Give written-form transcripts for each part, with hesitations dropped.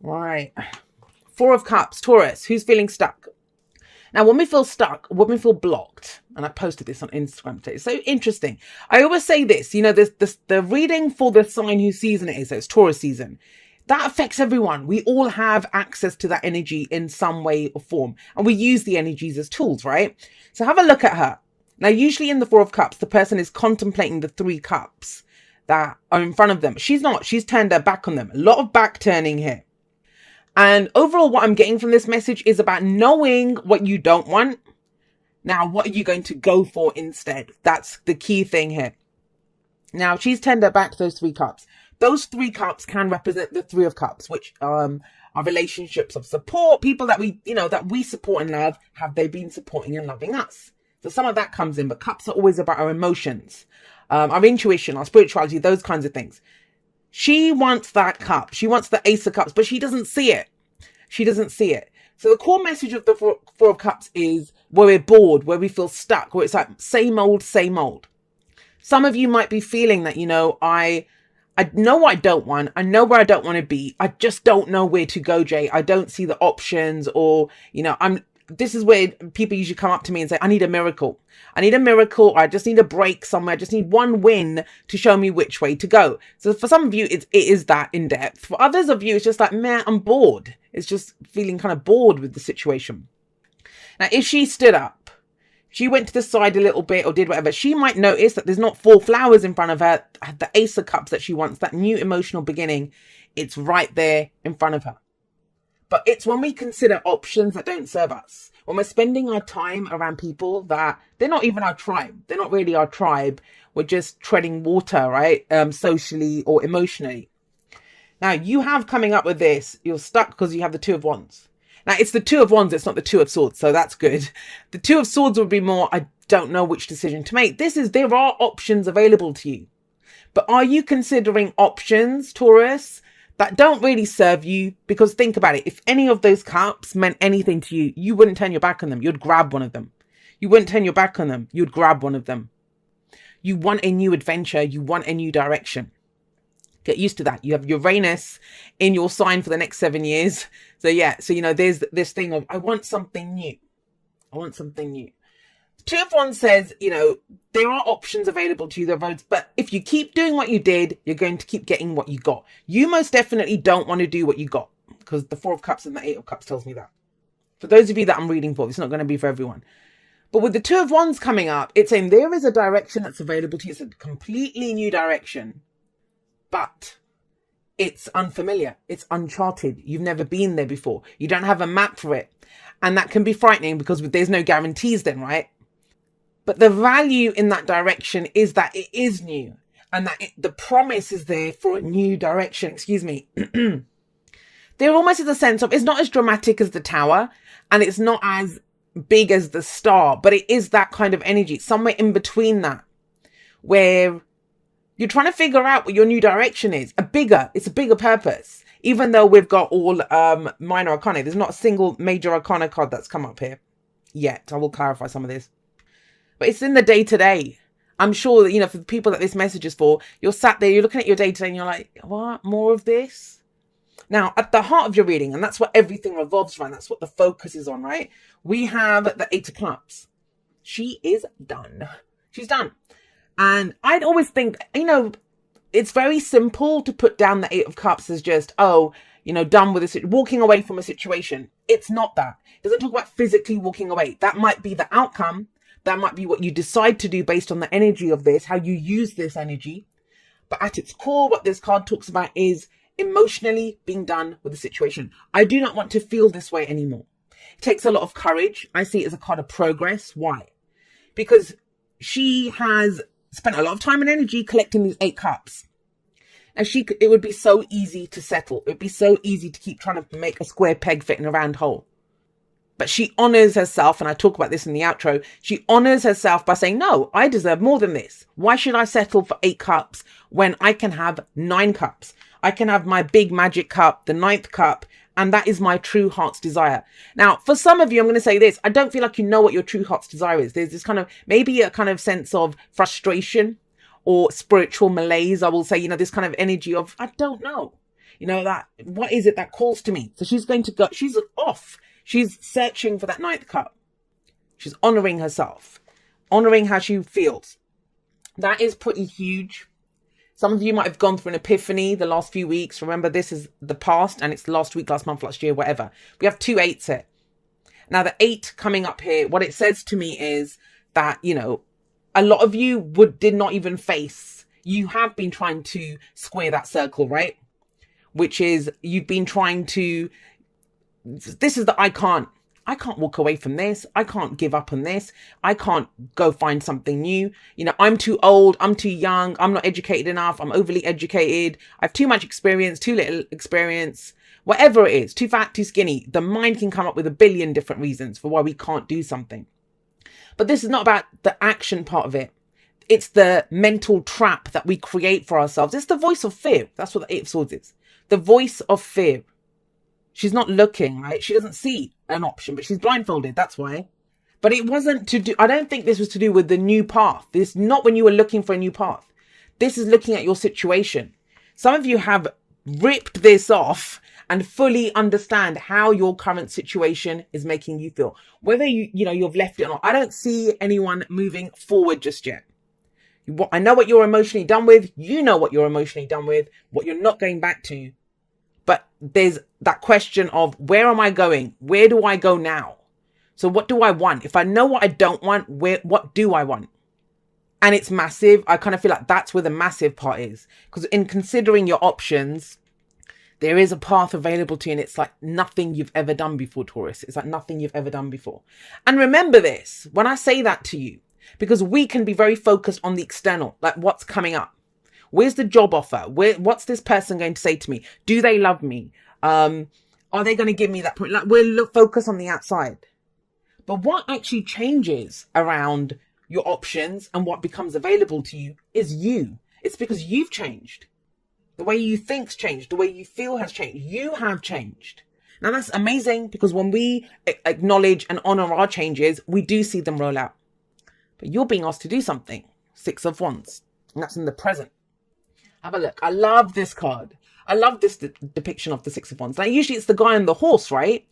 Right. Four of Cups, Taurus, who's feeling stuck? Now, when we feel stuck, when we feel blocked, and I posted this on Instagram today, it's so interesting. I always say this, the reading for the sign whose season it is, so it's Taurus season. That affects everyone. We all have access to that energy in some way or form, and we use the energies as tools, right? So have a look at her. Now, usually in the Four of Cups, the person is contemplating the three cups that are in front of them. She's not. She's turned her back on them. A lot of back turning here. And overall, what I'm getting from this message is about knowing what you don't want. Now, what are you going to go for instead? That's the key thing here. Now, she's turned her back to those three cups. Those three cups can represent the Three of Cups, which are relationships of support, people that we support and love. Have they been supporting and loving us? So some of that comes in, but cups are always about our emotions, our intuition, our spirituality, those kinds of things. She wants that cup. She wants the Ace of Cups, but she doesn't see it. She doesn't see it. So the core message of the Four of Cups is where we're bored, where we feel stuck, where it's like same old, same old. Some of you might be feeling that, I know what I don't want. I know where I don't want to be. I just don't know where to go, Jay. I don't see the options, or, this is where people usually come up to me and say, I need a miracle. I need a miracle. Or I just need a break somewhere. I just need one win to show me which way to go. So for some of you, it is that in depth. For others of you, it's just like, man, I'm bored. It's just feeling kind of bored with the situation. Now, if she stood up, she went to the side a little bit or did whatever, she might notice that there's not four flowers in front of her. The Ace of Cups that she wants, that new emotional beginning, it's right there in front of her. But it's when we consider options that don't serve us, when we're spending our time around people that they're not even our tribe. They're not really our tribe. We're just treading water, right? Socially or emotionally. Now, you have coming up with this, you're stuck because you have the Two of Wands. Now, it's the Two of Wands, it's not the Two of Swords, so that's good. The Two of Swords would be more, I don't know which decision to make. There are options available to you. But are you considering options, Taurus, that don't really serve you? Because think about it. If any of those cups meant anything to you, you wouldn't turn your back on them. You'd grab one of them. You wouldn't turn your back on them. You'd grab one of them. You want a new adventure. You want a new direction. Get used to that. You have Uranus in your sign for the next 7 years. So yeah, there's this thing of, I want something new. I want something new. Two of Wands says, there are options available to you, the roads, but if you keep doing what you did, you're going to keep getting what you got. You most definitely don't want to do what you got, because the Four of Cups and the Eight of Cups tells me that. For those of you that I'm reading for, it's not going to be for everyone. But with the Two of Wands coming up, it's saying there is a direction that's available to you. It's a completely new direction, but it's unfamiliar. It's uncharted. You've never been there before. You don't have a map for it. And that can be frightening because there's no guarantees then, right? But the value in that direction is that it is new, and that the promise is there for a new direction. Excuse me. There almost is a sense of, it's not as dramatic as the Tower, and it's not as big as the Star, but it is that kind of energy, somewhere in between that, where you're trying to figure out what your new direction is. It's a bigger purpose. Even though we've got all minor arcana, there's not a single major arcana card that's come up here yet. I will clarify some of this. But it's in the day-to-day. I'm sure that, for the people that this message is for, you're sat there, you're looking at your day-to-day and you're like, what? More of this? Now, at the heart of your reading, and that's what everything revolves around, that's what the focus is on, right? We have the Eight of Cups. She is done. She's done. And I'd always think, it's very simple to put down the Eight of Cups as just, done with this, walking away from a situation. It's not that. It doesn't talk about physically walking away. That might be the outcome. That might be what you decide to do based on the energy of this, how you use this energy. But at its core, what this card talks about is emotionally being done with the situation. I do not want to feel this way anymore. It takes a lot of courage. I see it as a card of progress. Why? Because she has spent a lot of time and energy collecting these 8 cups. And it would be so easy to settle. It would be so easy to keep trying to make a square peg fit in a round hole. But she honors herself, and I talk about this in the outro, she honors herself by saying, no, I deserve more than this. Why should I settle for 8 cups when I can have 9 cups? I can have my big magic cup, the 9th cup, and that is my true heart's desire. Now, for some of you, I'm going to say this. I don't feel like you know what your true heart's desire is. There's this kind of, maybe a kind of sense of frustration or spiritual malaise. I will say, this kind of energy of, I don't know. You know, that, what is it that calls to me? So she's going to go, she's off. She's searching for that ninth cup. She's honoring herself, honoring how she feels. That is pretty huge. Some of you might have gone through an epiphany the last few weeks. Remember, this is the past and it's last week, last month, last year, whatever. We have 2 8s here. Now, the 8 coming up here, what it says to me is that, you know, a lot of you did not even face. You have been trying to square that circle, right? Which is, you've been trying to, this is the I can't walk away from this. I can't give up on this. I can't go find something new. You know, I'm too old. I'm too young. I'm not educated enough. I'm overly educated. I have too much experience, too little experience, whatever it is, too fat, too skinny. The mind can come up with a billion different reasons for why we can't do something. But this is not about the action part of it. It's the mental trap that we create for ourselves. It's the voice of fear. That's what the 8 of Swords is. The voice of fear. She's not looking, right? She doesn't see an option, but she's blindfolded. That's why. But it wasn't to do, I don't think this was to do with the new path. This is not when you were looking for a new path. This is looking at your situation. Some of you have ripped this off and fully understand how your current situation is making you feel. Whether you've left it or not. I don't see anyone moving forward just yet. I know what you're emotionally done with. You know what you're emotionally done with, what you're not going back to. But there's that question of, where am I going? Where do I go now? So what do I want? If I know what I don't want, what do I want? And it's massive. I kind of feel like that's where the massive part is. Because in considering your options, there is a path available to you. And it's like nothing you've ever done before, Taurus. It's like nothing you've ever done before. And remember this, when I say that to you, because we can be very focused on the external, like what's coming up. Where's the job offer? What's this person going to say to me? Do they love me? Are they going to give me that point? Like, we'll focus on the outside. But what actually changes around your options and what becomes available to you is you. It's because you've changed. The way you think's changed. The way you feel has changed. You have changed. Now that's amazing, because when we acknowledge and honor our changes, we do see them roll out. But you're being asked to do something. 6 of Wands. And that's in the present. Have a look. I love this card. I love this depiction of the 6 of Wands. Now, usually it's the guy on the horse, right?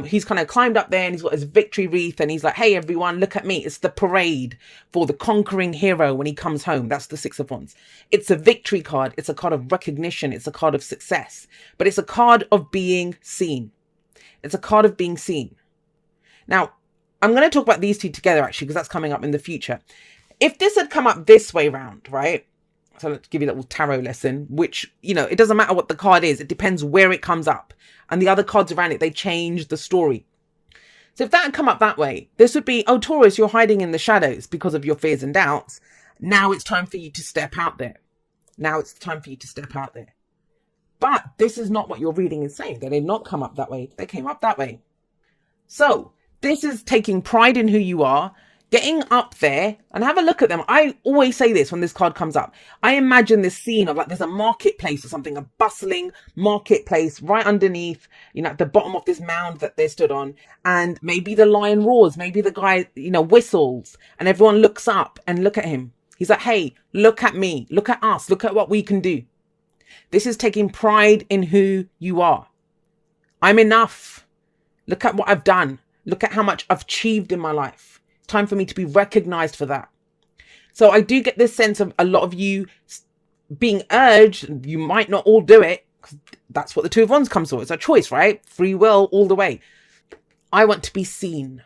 He's kind of climbed up there and he's got his victory wreath and he's like, hey, everyone, look at me. It's the parade for the conquering hero when he comes home. That's the 6 of Wands. It's a victory card. It's a card of recognition. It's a card of success. But it's a card of being seen. It's a card of being seen. Now, I'm going to talk about these two together, actually, because that's coming up in the future. If this had come up this way round, right? So let's give you a little tarot lesson, which, you know, it doesn't matter what the card is. It depends where it comes up. And the other cards around it, they change the story. So if that had come up that way, this would be, oh, Taurus, you're hiding in the shadows because of your fears and doubts. Now it's time for you to step out there. Now it's time for you to step out there. But this is not what your reading is saying. They did not come up that way. They came up that way. So this is taking pride in who you are, getting up there, and have a look at them. I always say this when this card comes up. I imagine this scene of like there's a marketplace or something, a bustling marketplace right underneath, you know, at the bottom of this mound that they stood on. And maybe the lion roars, maybe the guy, you know, whistles, and everyone looks up and look at him. He's like, hey, look at me, look at us, look at what we can do. This is taking pride in who you are. I'm enough. Look at what I've done. Look at how much I've achieved in my life. It's time for me to be recognized for that. So I do get this sense of a lot of you being urged. You might not all do it. That's what the 2 of Wands comes for. It's a choice, right? Free will all the way. I want to be seen.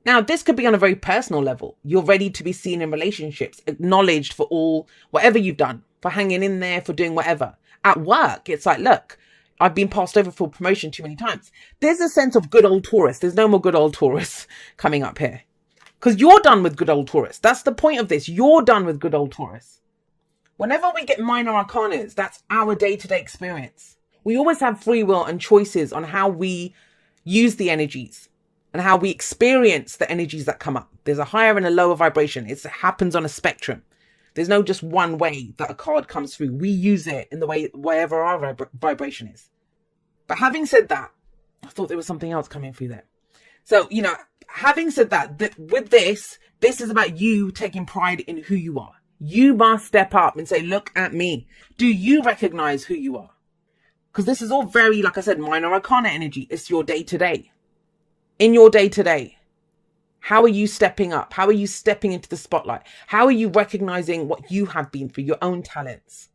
Now, this could be on a very personal level. You're ready to be seen in relationships, acknowledged for all, whatever you've done, for hanging in there, for doing whatever. At work, it's like, look, I've been passed over for promotion too many times. There's a sense of good old Taurus. There's no more good old Taurus coming up here. Because you're done with good old Taurus. That's the point of this. You're done with good old Taurus. Whenever we get minor arcanas, that's our day-to-day experience. We always have free will and choices on how we use the energies and how we experience the energies that come up. There's a higher and a lower vibration. It happens on a spectrum. There's no just one way that a card comes through. We use it in the way, wherever our vibration is. But having said that, I thought there was something else coming through there. So, you know, having said that, with this is about you taking pride in who you are. You must step up and say, look at me. Do you recognize who you are? Because this is all very, like I said, minor arcana energy. It's your day-to-day. In your day-to-day. How are you stepping up? How are you stepping into the spotlight? How are you recognizing what you have been through, your own talents?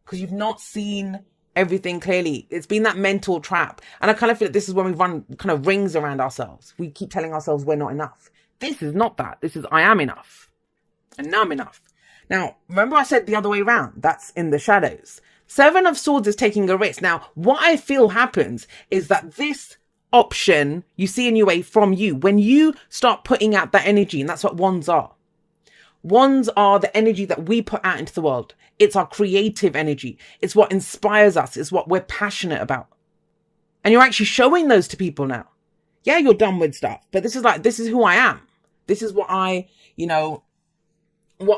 Because you've not seen everything clearly. It's been that mental trap. And I kind of feel like this is when we run kind of rings around ourselves. We keep telling ourselves we're not enough. This is not that. This is I am enough. And now I'm enough. Now, remember I said the other way around. That's in the shadows. Seven of Swords is taking a risk. Now, what I feel happens is that this option you see in your way from you, when you start putting out that energy, and that's what wands are. Wands are the energy that we put out into the world. It's our creative energy. It's what inspires us. It's what we're passionate about. And you're actually showing those to people now. Yeah, you're done with stuff, but this is who I am. This is what I,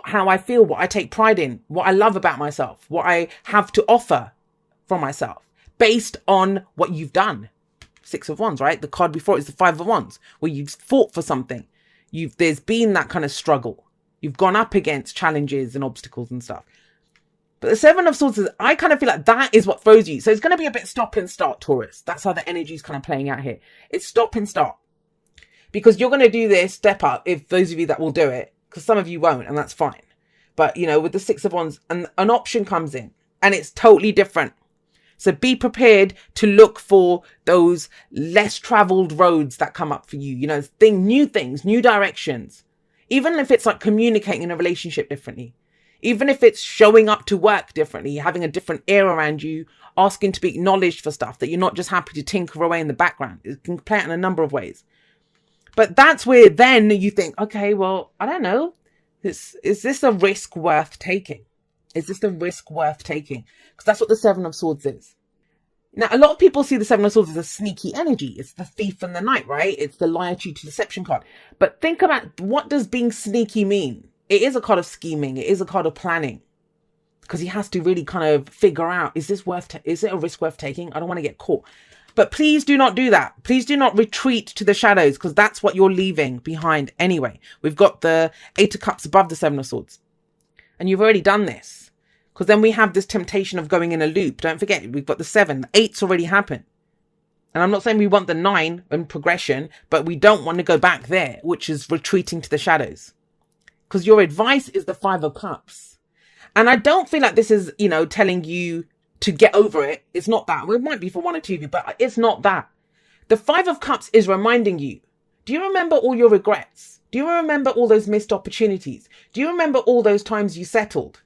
how I feel, what I take pride in, what I love about myself, what I have to offer from myself based on what you've done. Six of Wands, right? The card before is the Five of Wands, where you've fought for something. There's been that kind of struggle. You've gone up against challenges and obstacles and stuff. But the Seven of Swords, I kind of feel like that is what throws you. So it's going to be a bit stop and start, Taurus. That's how the energy is kind of playing out here. It's stop and start. Because you're going to do this step up, if those of you that will do it, because some of you won't, and that's fine. But, with the Six of Wands, an option comes in, and it's totally different. So be prepared to look for those less traveled roads that come up for you, new things, new directions. Even if it's like communicating in a relationship differently, even if it's showing up to work differently, having a different ear around you, asking to be acknowledged for stuff that you're not just happy to tinker away in the background. It can play out in a number of ways. But that's where then you think, okay, well, I don't know. Is this a risk worth taking? Is this a risk worth taking? Because that's what the Seven of Swords is. Now, a lot of people see the Seven of Swords as a sneaky energy. It's the thief and the knight, right? It's the liar, cheat, deception card. But think about, what does being sneaky mean? It is a card of scheming. It is a card of planning. Because he has to really kind of figure out, is it a risk worth taking? I don't want to get caught. But please do not do that. Please do not retreat to the shadows, because that's what you're leaving behind anyway. We've got the Eight of Cups above the Seven of Swords. And you've already done this. Because then we have this temptation of going in a loop. Don't forget, we've got the 7. The 8's already happened. And I'm not saying we want the 9 and progression, but we don't want to go back there, which is retreating to the shadows. Because your advice is the 5 of Cups. And I don't feel like this is, telling you to get over it. It's not that. Well, it might be for one or two of you, but it's not that. The 5 of Cups is reminding you. Do you remember all your regrets? Do you remember all those missed opportunities? Do you remember all those times you settled?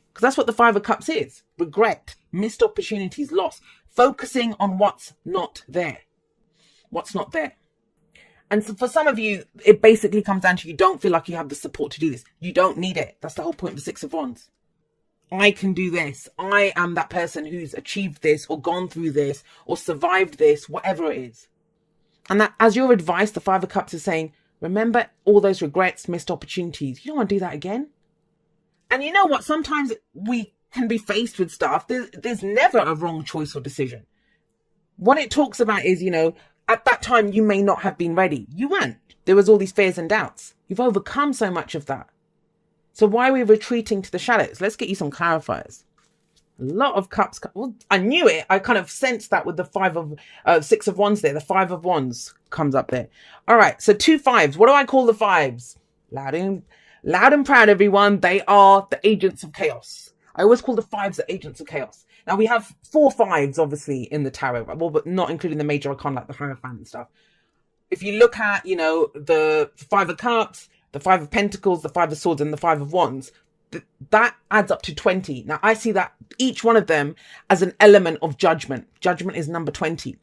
Because that's what the 5 of Cups is. Regret, missed opportunities, loss. Focusing on what's not there. What's not there. And so for some of you, it basically comes down to you don't feel like you have the support to do this. You don't need it. That's the whole point of the 6 of Wands. I can do this. I am that person who's achieved this or gone through this or survived this, whatever it is. And that, as your advice, the 5 of Cups is saying, remember all those regrets, missed opportunities. You don't want to do that again. And you know what? Sometimes we can be faced with stuff. There's never a wrong choice or decision. What it talks about is, at that time, you may not have been ready. You weren't. There was all these fears and doubts. You've overcome so much of that. So why are we retreating to the shadows? Let's get you some clarifiers. A lot of cups. Well, I knew it. I kind of sensed that with the 6 of Wands there. The 5 of Wands comes up there. All right. So 2 5s. What do I call the 5s? Loud and proud, everyone. They are the agents of chaos. I always call the 5s the agents of chaos. Now, we have 4 5s, obviously, in the tarot, right? Well, but not including the major arcana, like the Hierophant and stuff. If you look at, the 5 of Cups, the 5 of Pentacles, the 5 of Swords, and the 5 of Wands, that adds up to 20. Now, I see that each one of them as an element of judgment. Judgment is number 20.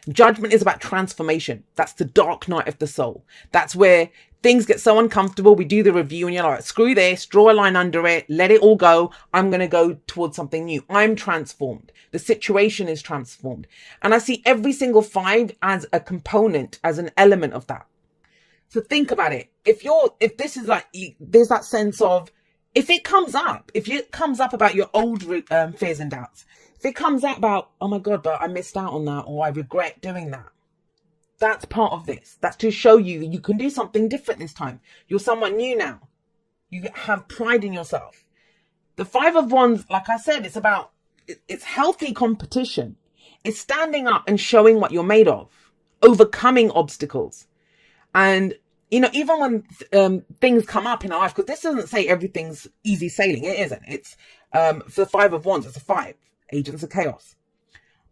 Judgment is about transformation. That's the dark night of the soul. That's where things get so uncomfortable. We do the review and you're like, screw this, draw a line under it, let it all go. I'm going to go towards something new. I'm transformed. The situation is transformed. And I see every single 5 as a component, as an element of that. So think about it. If this is like, there's that sense of, if it comes up about your old fears and doubts, if it comes out about, oh my God, but I missed out on that, or I regret doing that, that's part of this. That's to show you can do something different this time. You're someone new now. You have pride in yourself. The 5 of Wands, like I said, it's healthy competition. It's standing up and showing what you're made of, overcoming obstacles. And, you know, even when things come up in our life, because this doesn't say everything's easy sailing. It isn't. It's for the Five of Wands, it's a 5, Agents of Chaos.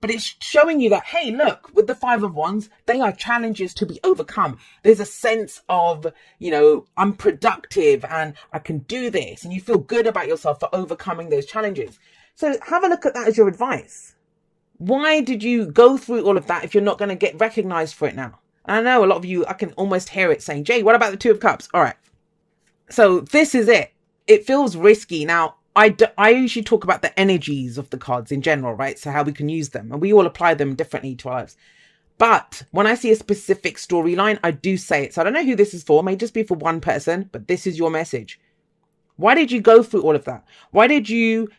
But it's showing you that, hey, look, with the 5 of Wands, they are challenges to be overcome. There's a sense of, you know, I'm productive and I can do this. And you feel good about yourself for overcoming those challenges. So have a look at that as your advice. Why did you go through all of that if you're not going to get recognized for it now? And I know a lot of you, I can almost hear it saying, Jay, what about the 2 of Cups? All right. So this is it. It feels risky. Now, I usually talk about the energies of the cards in general, right? So how we can use them, and we all apply them differently to our lives. But when I see a specific storyline, I do say it. So I don't know who this is for. It may just be for one person, but this is your message. Why did you go through all of that? Why did you,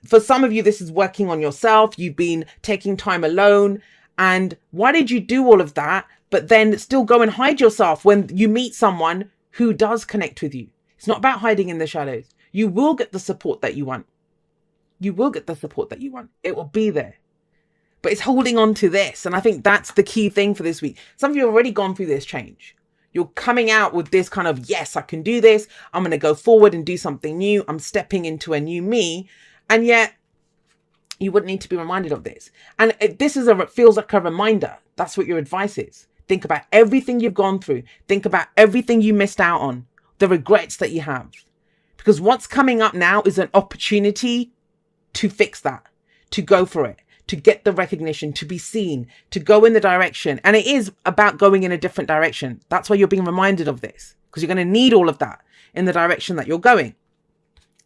for some of you, this is working on yourself. You've been taking time alone. And why did you do all of that, but then still go and hide yourself when you meet someone who does connect with you? It's not about hiding in the shadows. You will get the support that you want. You will get the support that you want. It will be there. But it's holding on to this. And I think that's the key thing for this week. Some of you have already gone through this change. You're coming out with this kind of, yes, I can do this. I'm going to go forward and do something new. I'm stepping into a new me. And yet you wouldn't need to be reminded of this. And this is feels like a reminder. That's what your advice is. Think about everything you've gone through. Think about everything you missed out on, the regrets that you have. Because what's coming up now is an opportunity to fix that, to go for it, to get the recognition, to be seen, to go in the direction. And it is about going in a different direction. That's why you're being reminded of this, because you're going to need all of that in the direction that you're going.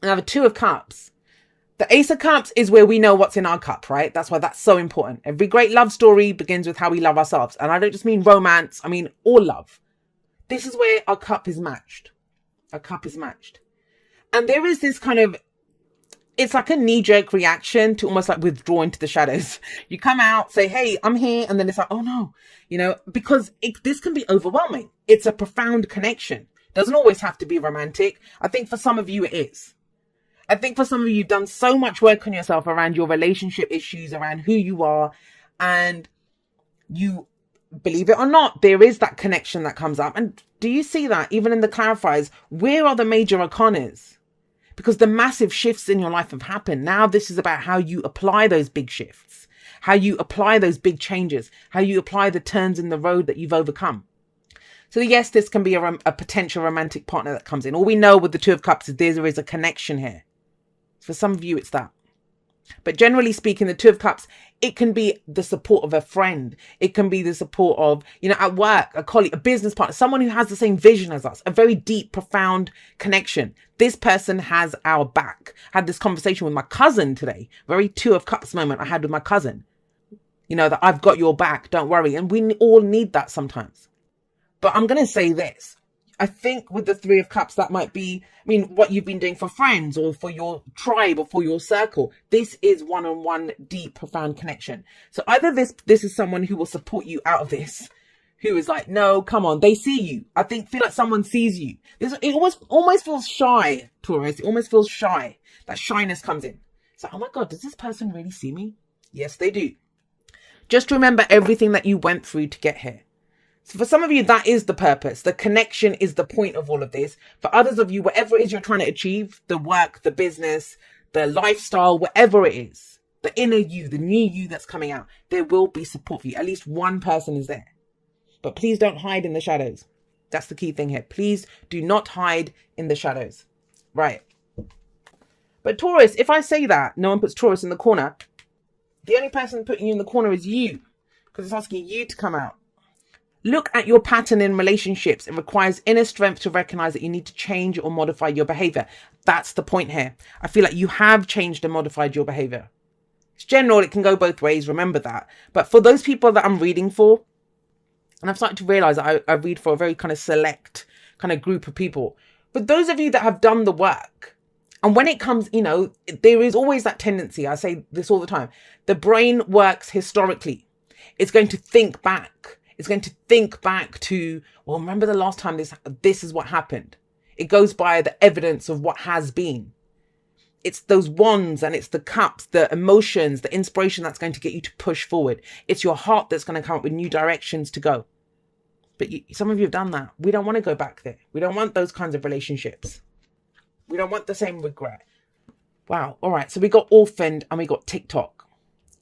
Now, the 2 of Cups. The Ace of Cups is where we know what's in our cup, right? That's why that's so important. Every great love story begins with how we love ourselves. And I don't just mean romance. I mean all love. This is where our cup is matched. Our cup is matched. And there is this kind of, it's like a knee-jerk reaction to almost like withdraw into the shadows. You come out, say, hey, I'm here. And then it's like, oh no, you know, because this can be overwhelming. It's a profound connection. Doesn't always have to be romantic. I think for some of you it is. I think for some of you, you've done so much work on yourself around your relationship issues, around who you are. And you, believe it or not, there is that connection that comes up. And do you see that even in the clarifiers? Where are the major arcanas? Because the massive shifts in your life have happened. Now this is about how you apply those big shifts, how you apply those big changes, how you apply the turns in the road that you've overcome. So yes, this can be a potential romantic partner that comes in. All we know with the 2 of Cups is there is a connection here. For some of you, it's that. But generally speaking, the 2 of Cups, it can be the support of a friend. It can be the support of, you know, at work, a colleague, a business partner, someone who has the same vision as us, a very deep, profound connection. This person has our back. I had this conversation with my cousin today, very 2 of Cups moment I had with my cousin. You know, that I've got your back, don't worry. And we all need that sometimes. But I'm going to say this. I think with the 3 of Cups, that might be, I mean, what you've been doing for friends or for your tribe or for your circle. This is one-on-one, deep, profound connection. So either this is someone who will support you out of this, who is like, no, come on, they see you. I feel like someone sees you. It almost feels shy, Taurus. It almost feels shy. That shyness comes in. It's like, oh my God, does this person really see me? Yes, they do. Just remember everything that you went through to get here. So for some of you, that is the purpose. The connection is the point of all of this. For others of you, whatever it is you're trying to achieve, the work, the business, the lifestyle, whatever it is, the inner you, the new you that's coming out, there will be support for you. At least one person is there. But please don't hide in the shadows. That's the key thing here. Please do not hide in the shadows. Right. But Taurus, if I say that, no one puts Taurus in the corner, the only person putting you in the corner is you. Because it's asking you to come out. Look at your pattern in relationships. It requires inner strength to recognize that you need to change or modify your behavior. That's the point here. I feel like you have changed and modified your behavior. It's general. It can go both ways. Remember that. But for those people that I'm reading for, and I've started to realize that I read for a very kind of select kind of group of people. But those of you that have done the work, and when it comes, you know, there is always that tendency. I say this all the time. The brain works historically. It's going to think back. It's going to think back to, well, remember the last time this is what happened. It goes by the evidence of what has been. It's those wands and it's the cups, the emotions, the inspiration that's going to get you to push forward. It's your heart that's going to come up with new directions to go. But some of you have done that. We don't want to go back there. We don't want those kinds of relationships. We don't want the same regret. Wow. All right. So we got orphaned and we got TikTok.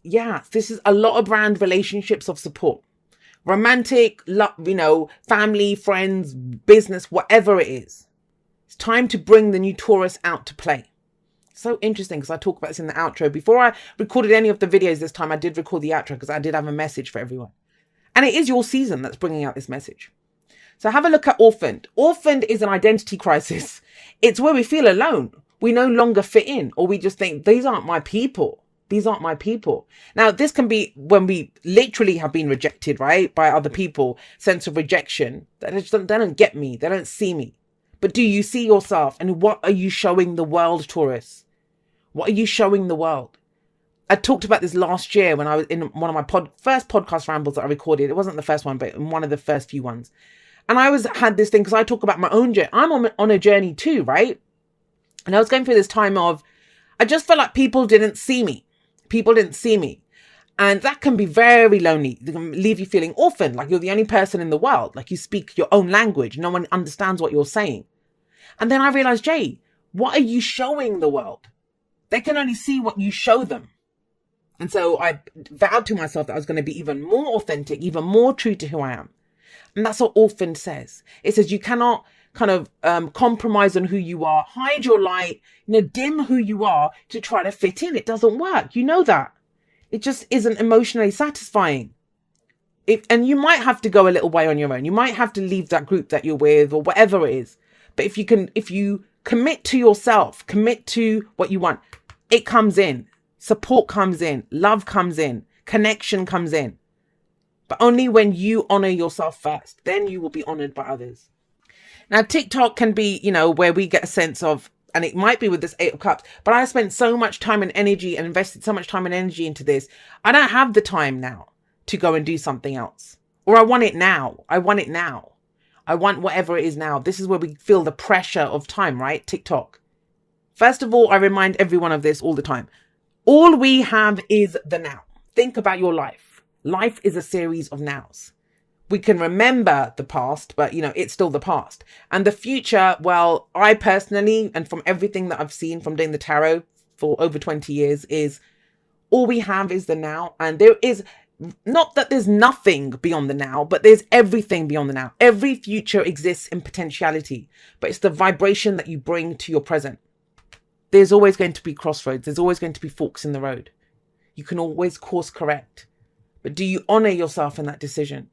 Yeah, this is a lot of brand relationships of support. Romantic, family, friends, business, whatever it is. It's time to bring the new Taurus out to play. So interesting because I talk about this in the outro. Before I recorded any of the videos this time, I did record the outro because I did have a message for everyone. And it is your season that's bringing out this message. So have a look at orphaned. Orphaned is an identity crisis. It's where we feel alone. We no longer fit in, or we just think, these aren't my people. These aren't my people. Now, this can be when we literally have been rejected, right? By other people, sense of rejection. They don't get me. They don't see me. But do you see yourself? And what are you showing the world, Taurus? What are you showing the world? I talked about this last year when I was in one of my first podcast rambles that I recorded. It wasn't the first one, but in one of the first few ones. And I had this thing because I talk about my own journey. I'm on a journey too, right? And I was going through this time of, I just felt like people didn't see me. People didn't see me. And that can be very lonely. It can leave you feeling orphaned, like you're the only person in the world. Like you speak your own language. No one understands what you're saying. And then I realized, Jay, what are you showing the world? They can only see what you show them. And so I vowed to myself that I was going to be even more authentic, even more true to who I am. And that's what orphaned says. It says you cannot kind of compromise on who you are, hide your light, dim who you are to try to fit in. It doesn't work. You know that. It just isn't emotionally satisfying. And you might have to go a little way on your own. You might have to leave that group that you're with or whatever it is. But if you commit to yourself, commit to what you want, it comes in. Support comes in. Love comes in. Connection comes in. But only when you honor yourself first, then you will be honored by others. Now, TikTok can be, where we get a sense of, and it might be with this 8 of Cups, but I spent so much time and energy and invested so much time and energy into this. I don't have the time now to go and do something else. Or I want it now. I want it now. I want whatever it is now. This is where we feel the pressure of time, right? TikTok. First of all, I remind everyone of this all the time. All we have is the now. Think about your life. Life is a series of nows. We can remember the past, but it's still the past. And the future, well, I personally, and from everything that I've seen from doing the tarot for over 20 years, is all we have is the now. And there is not that there's nothing beyond the now, but there's everything beyond the now. Every future exists in potentiality, but it's the vibration that you bring to your present. There's always going to be crossroads. There's always going to be forks in the road. You can always course correct. But do you honor yourself in that decision?